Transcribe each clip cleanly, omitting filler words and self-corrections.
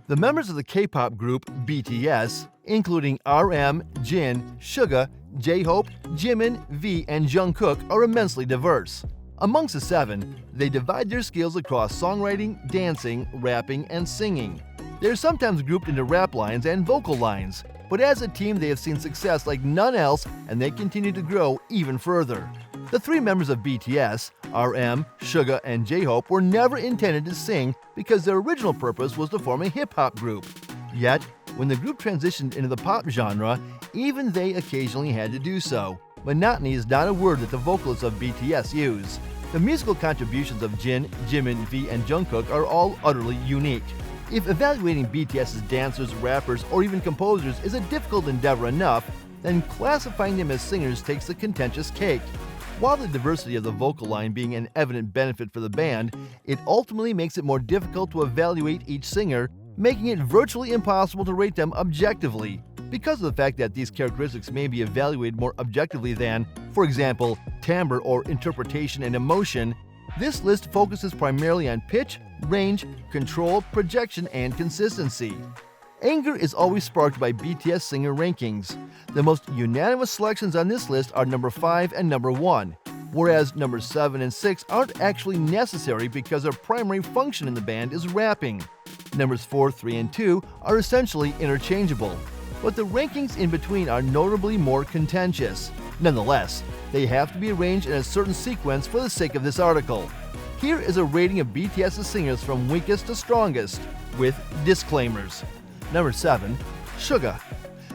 The members of the K-pop group BTS, including RM, Jin, SUGA, J-Hope, Jimin, V, and Jungkook, are immensely diverse. Amongst the seven, they divide their skills across songwriting, dancing, rapping, and singing. They are sometimes grouped into rap lines and vocal lines, but as a team they have seen success like none else, and they continue to grow even further. The three members of BTS, RM, SUGA, and J-Hope, were never intended to sing because their original purpose was to form a hip-hop group. Yet, when the group transitioned into the pop genre, even they occasionally had to do so. Monotony is not a word that the vocalists of BTS use. The musical contributions of Jin, Jimin, V, and Jungkook are all utterly unique. If evaluating BTS's dancers, rappers, or even composers is a difficult endeavor enough, then classifying them as singers takes the contentious cake. While the diversity of the vocal line being an evident benefit for the band, it ultimately makes it more difficult to evaluate each singer, making it virtually impossible to rate them objectively. Because of the fact that these characteristics may be evaluated more objectively than, for example, timbre or interpretation and emotion, this list focuses primarily on pitch, range, control, projection, and consistency. Anger is always sparked by BTS singer rankings. The most unanimous selections on this list are number 5 and number 1, whereas numbers 7 and 6 aren't actually necessary because their primary function in the band is rapping. Numbers 4, 3, and 2 are essentially interchangeable, but the rankings in between are notably more contentious. Nonetheless, they have to be arranged in a certain sequence for the sake of this article. Here is a rating of BTS's singers from weakest to strongest, with disclaimers. Number 7. SUGA.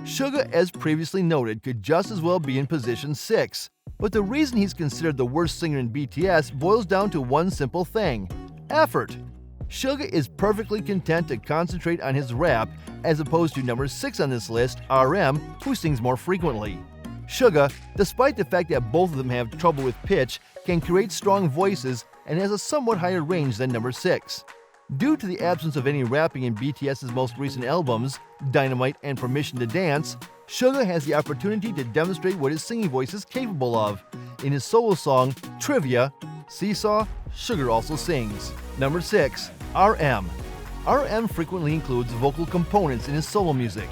SUGA, as previously noted, could just as well be in position 6, but the reason he's considered the worst singer in BTS boils down to one simple thing: effort. SUGA is perfectly content to concentrate on his rap, as opposed to number 6 on this list, RM, who sings more frequently. SUGA, despite the fact that both of them have trouble with pitch, can create strong voices and has a somewhat higher range than number 6. Due to the absence of any rapping in BTS's most recent albums, Dynamite and Permission to Dance, SUGA has the opportunity to demonstrate what his singing voice is capable of. In his solo song, Trivia, Seesaw, SUGA also sings. Number 6. RM. RM frequently includes vocal components in his solo music.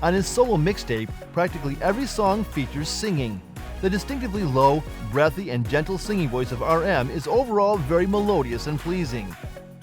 On his solo mixtape, practically every song features singing. The distinctively low, breathy, and gentle singing voice of RM is overall very melodious and pleasing.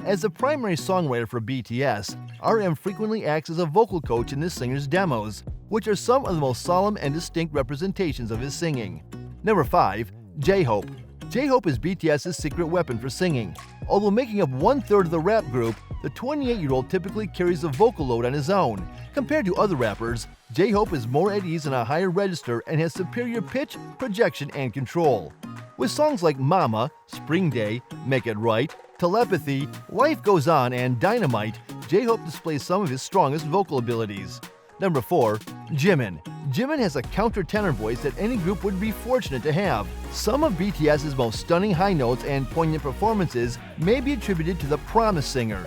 As the primary songwriter for BTS, RM frequently acts as a vocal coach in this singer's demos, which are some of the most solemn and distinct representations of his singing. Number 5. J-Hope. J-Hope is BTS's secret weapon for singing. Although making up 1/3 of the rap group, the 28-year-old typically carries the vocal load on his own. Compared to other rappers, J-Hope is more at ease in a higher register and has superior pitch, projection, and control. With songs like Mama, Spring Day, Make It Right, Telepathy, Life Goes On, and Dynamite, J-Hope displays some of his strongest vocal abilities. Number 4. Jimin. Jimin has a counter-tenor voice that any group would be fortunate to have. Some of BTS's most stunning high notes and poignant performances may be attributed to the Promise singer.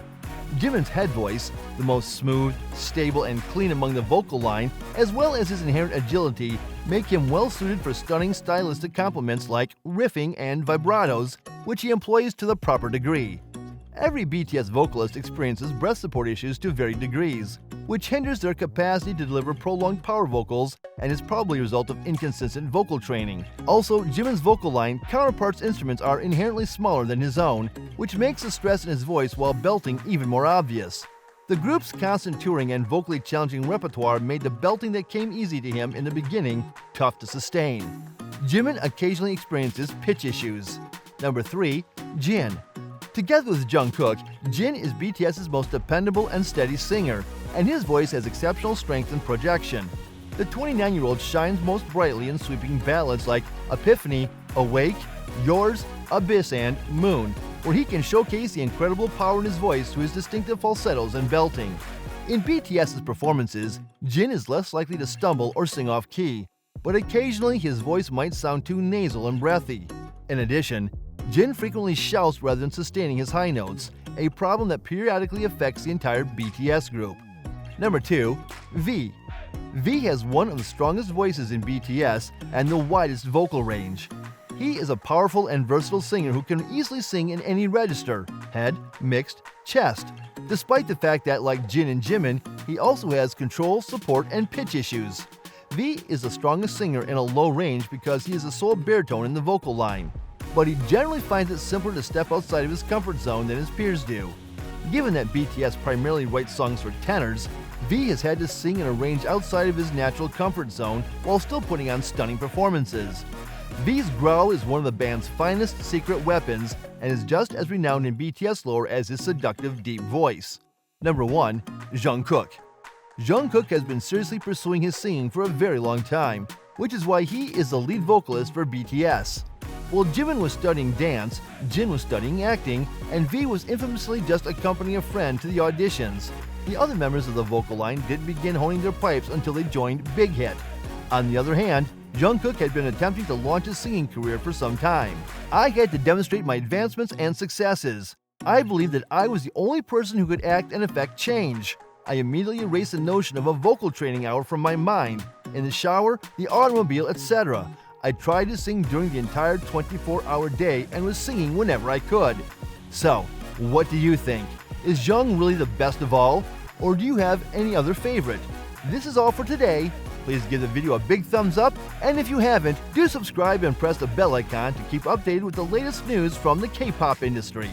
Jimin's head voice, the most smooth, stable, and clean among the vocal line, as well as his inherent agility, make him well-suited for stunning stylistic complements like riffing and vibratos, which he employs to the proper degree. Every BTS vocalist experiences breath support issues to varied degrees, which hinders their capacity to deliver prolonged power vocals and is probably a result of inconsistent vocal training. Also, Jimin's vocal line counterpart's instruments are inherently smaller than his own, which makes the stress in his voice while belting even more obvious. The group's constant touring and vocally challenging repertoire made the belting that came easy to him in the beginning tough to sustain. Jimin occasionally experiences pitch issues. Number 3. Jin. Together with Jungkook, Jin is BTS's most dependable and steady singer, and his voice has exceptional strength and projection. The 29-year-old shines most brightly in sweeping ballads like Epiphany, Awake, Yours, Abyss, and Moon, where he can showcase the incredible power in his voice to his distinctive falsettos and belting. In BTS's performances, Jin is less likely to stumble or sing off key, but occasionally his voice might sound too nasal and breathy. In addition, Jin frequently shouts rather than sustaining his high notes, a problem that periodically affects the entire BTS group. Number 2. V. V has one of the strongest voices in BTS and the widest vocal range. He is a powerful and versatile singer who can easily sing in any register: head, mixed, chest. despite the fact that, like Jin and Jimin, he also has control, support, and pitch issues. V is the strongest singer in a low range because he is the sole baritone in the vocal line, but he generally finds it simpler to step outside of his comfort zone than his peers do. Given that BTS primarily writes songs for tenors, V has had to sing in a range outside of his natural comfort zone while still putting on stunning performances. V's growl is one of the band's finest secret weapons and is just as renowned in BTS lore as his seductive deep voice. Number 1. Jungkook. Jungkook has been seriously pursuing his singing for a very long time, which is why he is the lead vocalist for BTS. While Jimin was studying dance, Jin was studying acting, and V was infamously just accompanying a friend to the auditions. The other members of the vocal line didn't begin honing their pipes until they joined Big Hit. On the other hand, Jungkook had been attempting to launch his singing career for some time. I had to demonstrate my advancements and successes. I believed that I was the only person who could act and affect change. I immediately erased the notion of a vocal training hour from my mind. In the shower, the automobile, etc. I tried to sing during the entire 24-hour day and was singing whenever I could. So, what do you think? Is Jung really the best of all? Or do you have any other favorite? This is all for today. Please give the video a big thumbs up, and if you haven't, do subscribe and press the bell icon to keep updated with the latest news from the K-pop industry.